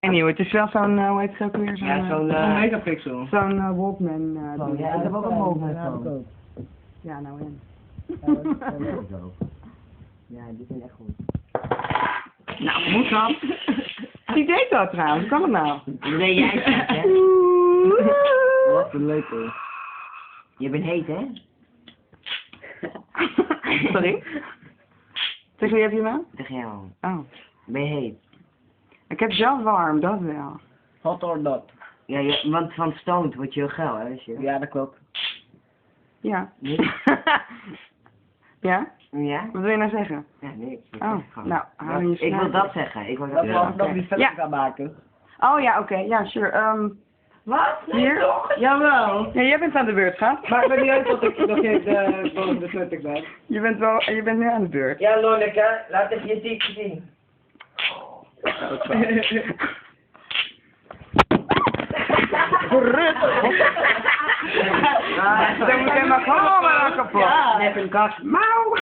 Anyway, het is wel zo'n, hoe heet het ook weer? Ja, zo'n megapixel. Zo'n Walkman. Ding. Ja, ik heb ook een Walkman van. Ja, nou en. Ja, die zijn echt goed. Nou, moet dat. Wie deed dat trouwens? Kan het nou? Nee, jij zegt, hè? Wat een lepel. Je bent heet, hè? Sorry? Zeg, wie heb je nou? Tegen jou. Oh. Ben je heet? Ik heb zelf warm, dat wel. Hot or not. Ja, want van stoned word je heel geil, hè? Dus Ja, dat klopt. Ja. Nee? Ja? Ja? Wat wil je nou zeggen? Ja, nee. Oh, nou, hou je Ik wil snuit. dat zeggen. Ik wil Dat dat was ik nog zeggen. niet verder Ja. gaan maken. Oh ja, oké. Ja, sure. Wat? Hier? Jawel. Ja, jij bent aan de beurt, schat. Maar ik ben niet uit dat ik nog geen boven de 20 ben. Je bent nu aan de beurt. Ja, Lonneke, laat even je titel zien. Dan moet je maar gewoon maar kapot. Net een kast. Mauw!